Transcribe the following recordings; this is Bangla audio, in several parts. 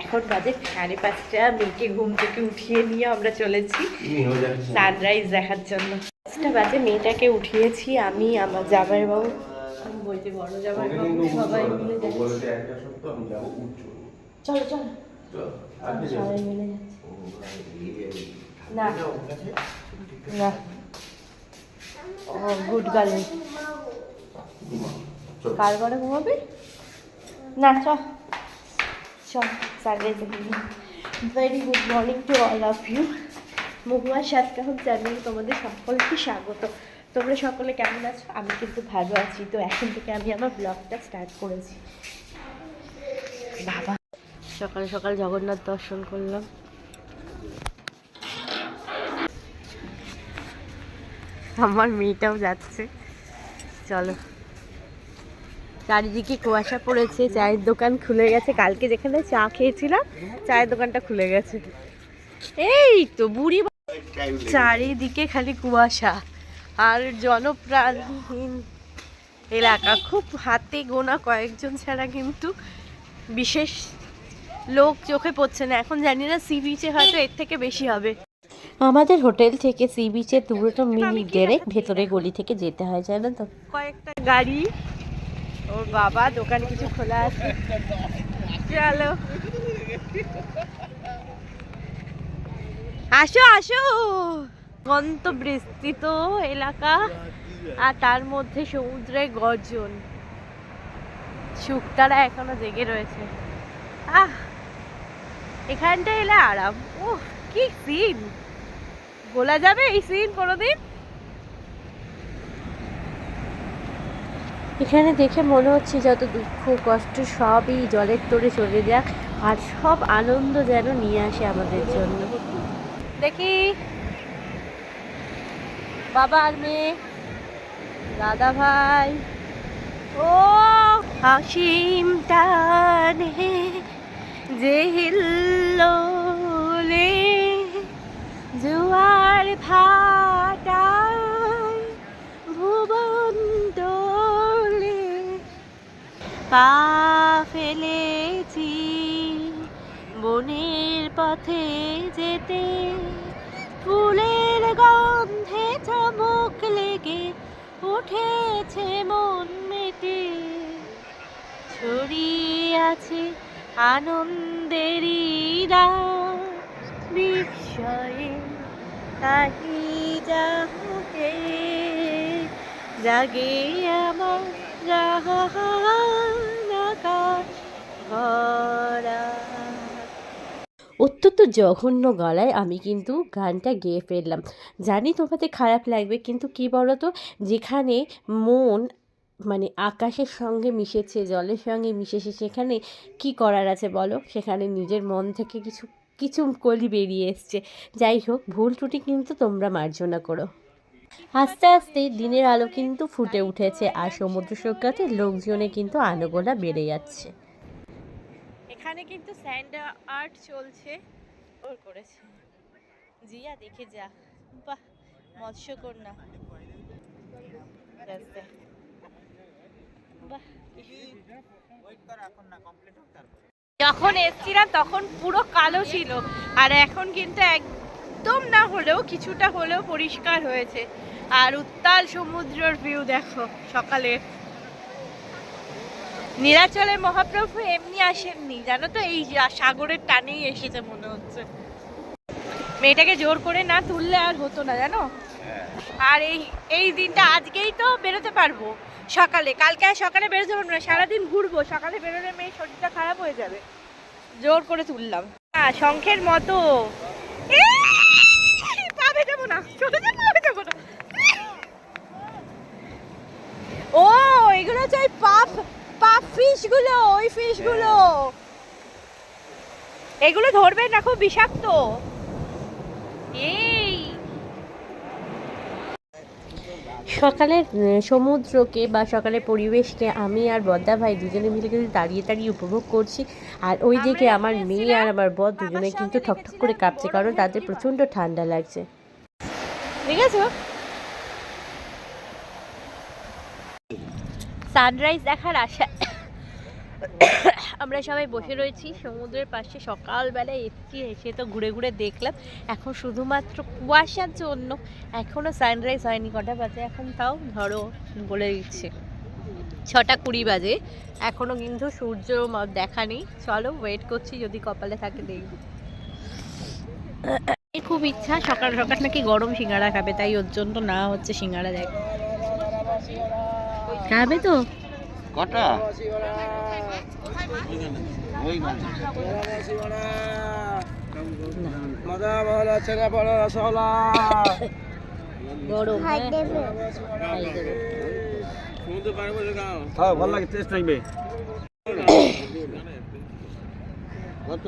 এখন বাজে 5:30, মেয়েকে ঘুম থেকে উঠিয়ে নিয়ে আমরা চলেছি সানরাইজ দেখার জন্য। 5টা বাজে, মেয়েটাকে উঠিয়েছি আমি, আমার জামাইবাবু, বলতে বড় জামাইবাবু, সবাই মিলে যাচ্ছি। চলো চলো সবাই মিলে যাচ্ছি। না না, ও গুড গার্ল। কার ঘরে ঘুমাবি? না চল চল সানরাইজ দেখে। Very good morning to all of you. Mahua Satkahon চ্যানেলে তোমাদের সকলকে স্বাগত। তোমরা সকলে কেমন আছো? আমি কিন্তু ভালো আছি। তো এখন থেকে আমি আমার ব্লগটা স্টার্ট করেছি। বাবা, সকাল সকাল জগন্নাথ দর্শন করলাম। আমার মেয়েটাও যাচ্ছে, চলো। চারিদিকে কুয়াশা পড়েছে, চায়ের দোকান খুলে গেছে। কালকে যেখানে চা খেয়েছিলাম চায়ের দোকানটা খুলে গেছে। এই তো বুড়ি, চারিদিকে খালি কুয়াশা আর জনপ্রাণহীন এলাকা। খুব হাতে গোনা কয়েকজন ছাড়া কিন্তু বিশেষ লোক চোখে পড়ছে না। এখন জানি না সি বিচে হয়তো এর থেকে বেশি হবে। আমাদের হোটেল থেকে সি বিচের দূরত্ব মিনিট দেড়েক ভেতরে গলি থেকে যেতে হয়, জানো তো। কয়েকটা গাড়ি, ওর বাবা, দোকান কিছু খোলা আছে। চলো আসো আসো। গন্তবৃষ্টিত এলাকা আর তার মধ্যে সমুদ্রের গর্জন। শুকতারা এখনো জেগে রয়েছে। এখানটা এলে আরাম। ওহ কি সিন, বলা যাবে এই সিন কোনোদিন? এখানে দেখে মনে হচ্ছে যত দুঃখ কষ্ট সবই জলের তোড়ে চলে যাক, আর সব আনন্দ যেন নিয়ে আসে আমাদের জন্য। দেখি বাবা আর মেয়ে, দাদা ভাই। ও হাসিম টানে যে হিল্লোলে জোয়ার ভাটায় ভুবন দোলে, পা ফেলেছি বনের পথে যেতে, ফুলের গন্ধে চমক লেগে উঠেছে মন মেতে, ছড়িয়ে আছে আনন্দেরই রাত, বিস্ময়ে তাহি জাগে জাগে আমার আকাশ ভরা। অত্যন্ত জঘন্য গলায় আমি কিন্তু গানটা গেয়ে ফেললাম। জানি তোমাদের খারাপ লাগবে, কিন্তু কি বলো তো, যেখানে মন মানে আকাশের সঙ্গে মিশেছে, জলের সঙ্গে মিশেছে, সেখানে কি করার আছে বলো? সেখানে নিজের মন থেকে কিছু কিছু কলি বেরিয়ে এসছে। যাই হোক, ভুল ত্রুটি কিন্তু তোমরা মার্জনা করো। আস্তে আস্তে দিনের আলো কিন্তু ফুটে উঠেছে, আর সমুদ্র সৈকতে লোকজনে কিন্তু আনাগোনা বেড়ে যাচ্ছে। এখানে কিন্তু স্যান্ড আর্ট চলছে, ওর করেছে জিয়া, দেখে যা। বাহ, মৎস্যকন্যা। যখন এসছিলাম তখন পুরো কালো ছিল, আর এখন কিন্তু একদম না হলেও কিছুটা হলেও পরিষ্কার হয়েছে। আর উত্তাল সমুদ্রের ভিউ দেখো সকালে। নীলাচলের মহাপ্রভু এমনি আসেননি, জানো তো, এই সাগরের টানেই এসেছে মনে হচ্ছে। মেয়েটাকে জোর করে না তুললে আর হতো না, জানো। আর এই দিনটা আজকেই তো বেরোতে পারবো সকালে, কালকে আর সকালে বেরোতে পারবো না, সারাদিন ঘুরবো। সকালে বেরোলে মেয়ের শরীরটা খারাপ হয়ে যাবে, জোর করে তুললাম। শঙ্খের মতো পাবে যাবো না, চলে যাবো, যাবো না। ও এগুলো হচ্ছে ওই পাপ ফিশ গুলো, ওই ফিশ গুলো। এগুলো ধরবে না, খুব বিষাক্ত। এই সকালের সমুদ্রকে বা সকালের পরিবেশকে আমি আর বদ্দা ভাই দুজনে মিলে কিন্তু দাঁড়িয়ে দাঁড়িয়ে উপভোগ করছি। আর ওই দিকে আমার মেয়ে আর আমার বর দুজনে কিন্তু ঠকঠক করে কাঁপছে, কারণ তাদের প্রচণ্ড ঠান্ডা লাগছে। ঠিক আছে, সানরাইজ দেখার আমরা সবাই বসে রয়েছি সমুদ্রের পাশে, সকালবেলায় এসেছি, এসে তো ঘুরে ঘুরে দেখলাম। এখন শুধুমাত্র কুয়াশার জন্য এখনও সানরাইজ হয়নি। কটা বাজে এখন তাও ধরো বলে দিচ্ছে 6:20 বাজে, এখনও কিন্তু সূর্য দেখা নেই। চলো ওয়েট করছি, যদি কপালে থাকে দেখব। খুব ইচ্ছা সকাল সকাল নাকি গরম সিঙ্গাড়া খাবে, তাই ওর জন্য না হচ্ছে সিঙ্গাড়া। দেখ খাবে তো কটা গরম ভালো লাগে, টেস্ট লাগবে। কত?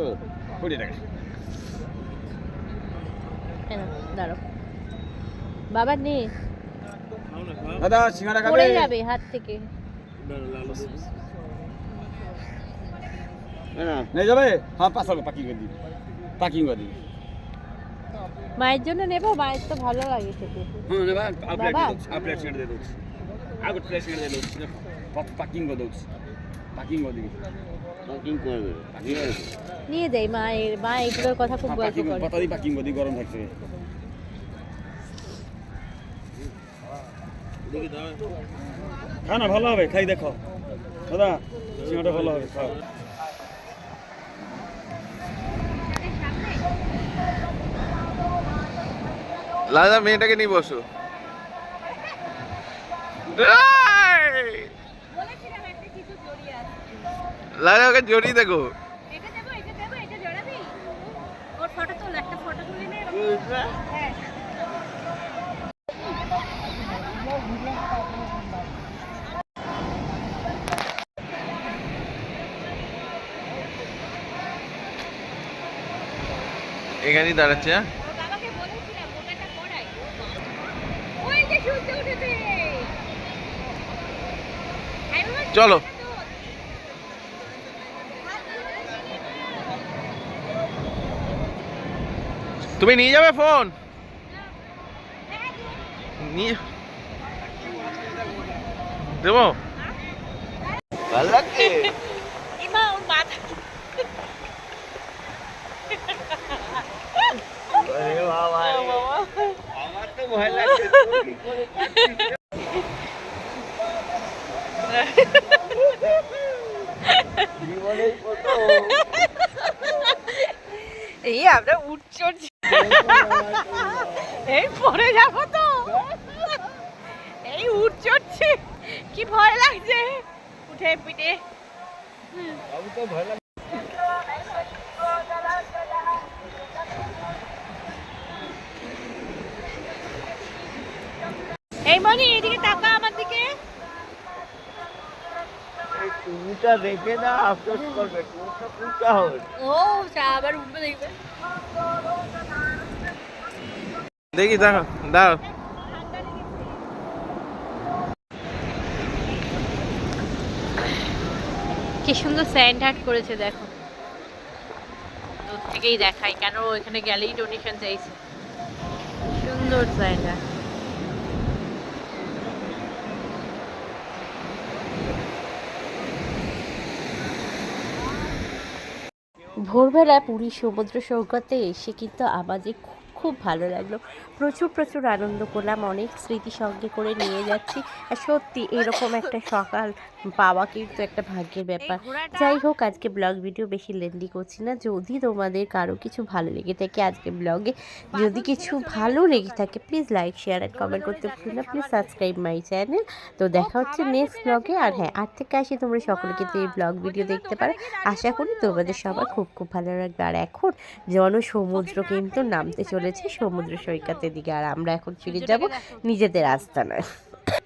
20 টাকা। দাঁড়ো বাবা, নে দাদা সিঙ্গাড়া খাবে? পড়ে যাবে হাত থেকে। নিয়ে যাবে? হ্যাঁ, 5 টাকা প্যাকিং করে দিই, প্যাকিং করে দিই। মায়ের জন্য নেবো, মায়ের তো ভালো লাগে খেতে। হ্যাঁ নেবা, বাবা আপলেট সিঙ্গাড়া দিয়ে দଉଛି। আগে প্লেট সিঙ্গাড়া দিয়ে দଉଛି, প্যাকিং করে দଉଛି, প্যাকিং করে দিই, প্যাকিং করবে, প্যাকিং নিয়ে যাই। মা এগুলোর কথা খুব গল্প করে। কথা দিই, প্যাকিং করে দিই, গরম থাকছে। খানা ভালো হবে, খাই দেখো দাদা, সিঙ্গাড়া ভালো হবে, খাও। লাদা মেয়েটাকে নিয়ে বসো। লাদা ওকে জড়িয়ে দেখো। এখানেই দাঁড়াচ্ছে। চলো তুমি নিয়ে যাবে ফোন নিয়ে দেবো? ভালো লাগছে। আমার তো ভয় লাগছে। এই আমরা উঠছি, এই পরে যাবো তো, এই উঠছি, কি ভয় লাগছে উঠে পিঠে। আমি তো ভয় লাগছে। এই মনি এদিকে তাকা আমার দিকে। টুটা দেখে না আফসোস করবে, টুটা টুটা হবে। ও আবার উঠবে দেখবে। দেখি দেখো দাও। কি সুন্দর স্যান্ড আর্ট করেছে দেখো, দূর থেকেই দেখাই, কেন ওইখানে গেলেই ডোনেশন চাইছে। সুন্দর স্যান্ড আর্ট। ভোরবেলা পুরী সমুদ্র সৈকতে এসে কিন্তু আমাদের খুব ভালো লাগলো। প্রচুর আনন্দ করলাম, অনেক স্মৃতি সঙ্গে করে নিয়ে যাচ্ছি। আর সত্যি এরকম একটা সকাল পাওয়া কিন্তু একটা ভাগ্যের ব্যাপার। যাই হোক, আজকে ব্লগ ভিডিও বেশি লেন্দি করছি না। যদি তোমাদের কারো কিছু ভালো লেগে থাকে আজকে ব্লগে, যদি কিছু ভালো লেগে থাকে please like share and comment করতে ভুলো না। Please subscribe my channel. তো দেখা হচ্ছে নেক্সট ব্লগে। আর হ্যাঁ, 8 থেকে আসি তোমরা সকলে কিন্তু এই ব্লগ ভিডিও দেখতে পারো। আশা করি তোমাদের সবার খুব ভালো লাগবে। আর এখন সমুদ্র কিন্তু নামতে চলেছে সমুদ্র সৈকতের দিকে, আর আমরা এখন ফিরে যাব নিজেদের আস্তানায়।